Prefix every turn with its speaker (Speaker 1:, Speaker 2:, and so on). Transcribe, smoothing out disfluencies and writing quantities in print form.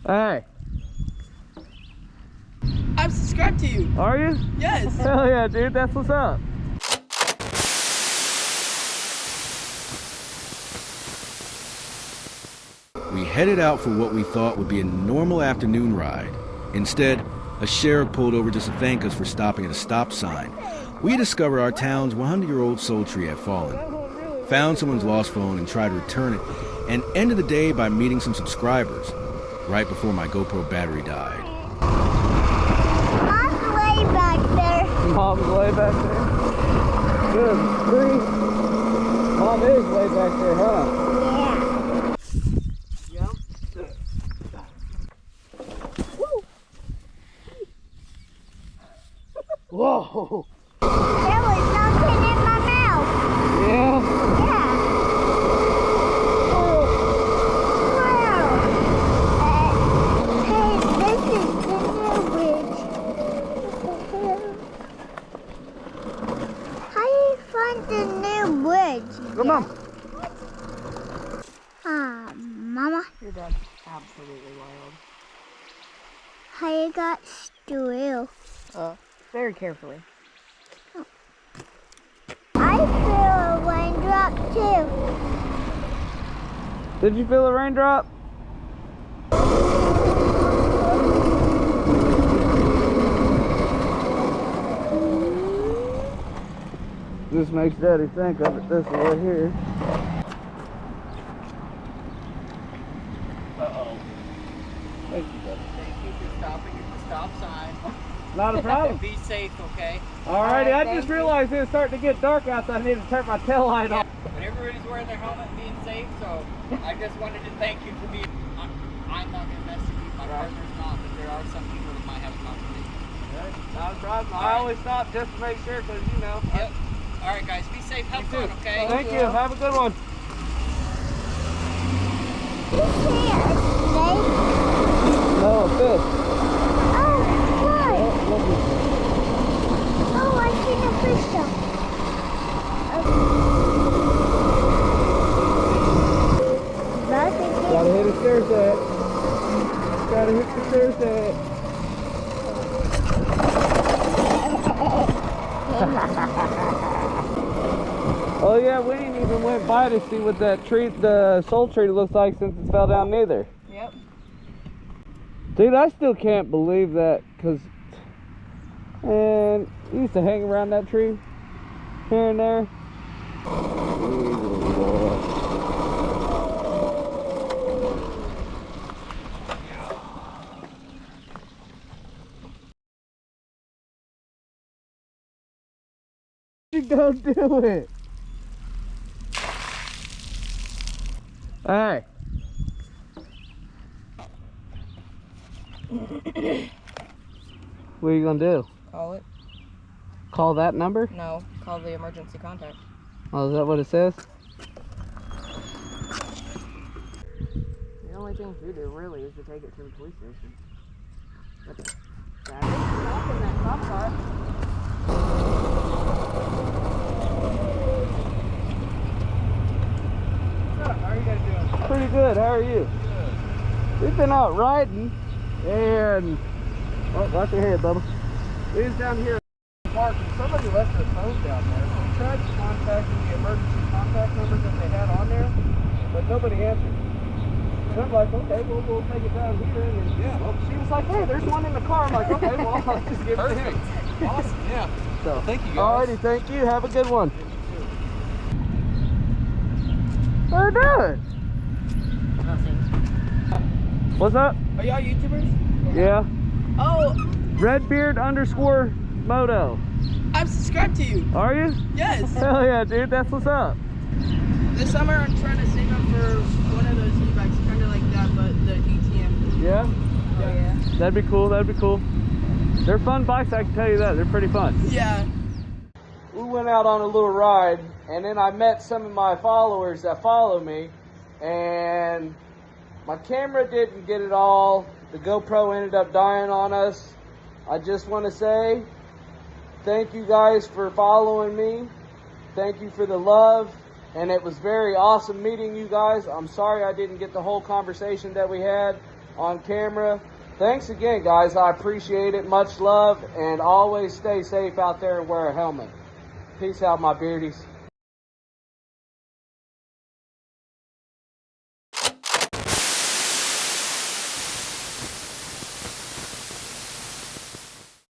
Speaker 1: Hey.
Speaker 2: I'm subscribed to you.
Speaker 1: Are you?
Speaker 2: Yes.
Speaker 1: Hell yeah, dude. That's what's up.
Speaker 3: We headed out for what we thought would be a normal afternoon ride. Instead, a sheriff pulled over just to thank us for stopping at a stop sign. We discovered our town's 100-year-old soul tree had fallen, found someone's lost phone and tried to return it, and ended the day by meeting some subscribers right before my GoPro battery died.
Speaker 4: Mom's way back there.
Speaker 1: Mom's way back there. Good grief. Mom is way back there, huh?
Speaker 4: Yeah.
Speaker 1: Whoa.
Speaker 4: There was something in my mouth.
Speaker 1: Yeah.
Speaker 4: Yeah. Wow. Hey, this is the new bridge. How do you find the new bridge?
Speaker 1: Come on.
Speaker 4: Mama,
Speaker 2: Your dad's absolutely wild.
Speaker 4: how you got stew?
Speaker 2: Very carefully.
Speaker 4: I feel a raindrop too.
Speaker 1: Did you feel a raindrop? This makes Daddy think of it this way here.
Speaker 2: Uh-oh.
Speaker 1: Thank you, buddy.
Speaker 2: Thank you for stopping at the stop sign.
Speaker 1: Not a problem.
Speaker 2: Be safe, okay?
Speaker 1: Alrighty,
Speaker 2: Alright,
Speaker 1: I just realized it was starting to get dark out, so I need to turn my tail light
Speaker 2: Yeah.
Speaker 1: on.
Speaker 2: But everybody's wearing their helmet and being safe, so I just wanted to thank you for being... I'm not going to mess with you, my partner's not, but there are some people that might have a conversation.
Speaker 1: Not a problem. I always stop just to make sure, because you know.
Speaker 2: Yep. Alright guys, be safe, have fun, okay?
Speaker 1: Thank you. Have a good one.
Speaker 4: You see a snake?
Speaker 1: No, a fish.
Speaker 4: Oh, good. Oh, I see the fish though.
Speaker 1: Gotta hit a stair set. Gotta hit the stair set. Oh yeah, we ain't even went by to see what that tree, the soul tree, looks like since it fell down neither.
Speaker 2: Yep.
Speaker 1: Dude, I still can't believe that, because, man, you used to hang around that tree here and there. You don't do it. Hey. What are you gonna do?
Speaker 2: Call it.
Speaker 1: Call that number?
Speaker 2: No, call the emergency contact.
Speaker 1: Oh, is that what it says?
Speaker 2: The only thing to do really is to take it to the police station. But that is not in that cop car.
Speaker 1: How are you guys doing? Pretty good. How are you? Good. We've been out riding, and watch your head, Bubba. We was down here at the park, and somebody left their phone down there. So we tried contacting the emergency contact numbers that they had on there, but nobody answered. And I'm like, okay, well, we'll take it down here. And well, she was like, hey, there's one in the car. I'm like, okay, well, I'll just give it to him.
Speaker 5: Awesome, yeah.
Speaker 1: So,
Speaker 5: Thank you, guys.
Speaker 1: Alrighty, thank you. Have a good one. What are you doing?
Speaker 2: Nothing.
Speaker 1: What's up?
Speaker 2: Are y'all YouTubers?
Speaker 1: Yeah.
Speaker 2: Oh,
Speaker 1: RedBeard _Moto.
Speaker 2: I'm subscribed to you.
Speaker 1: Are you?
Speaker 2: Yes.
Speaker 1: Hell yeah, dude. That's what's up.
Speaker 2: This summer I'm trying to save up for one of those e-bikes, kind of like that, but the ETM.
Speaker 1: Yeah?
Speaker 2: Oh yeah.
Speaker 1: That'd be cool. That'd be cool. They're fun bikes, I can tell you that. They're pretty fun.
Speaker 2: Yeah.
Speaker 1: We went out on a little ride, and then I met some of my followers that follow me, and my camera didn't get it all. The GoPro ended up dying on us. I just want to say thank you guys for following me. Thank you for the love. and it was very awesome meeting you guys. I'm sorry I didn't get the whole conversation that we had on camera. Thanks again, guys. I appreciate it. Much love, and always stay safe out there and wear a helmet. Peace out, my beardies.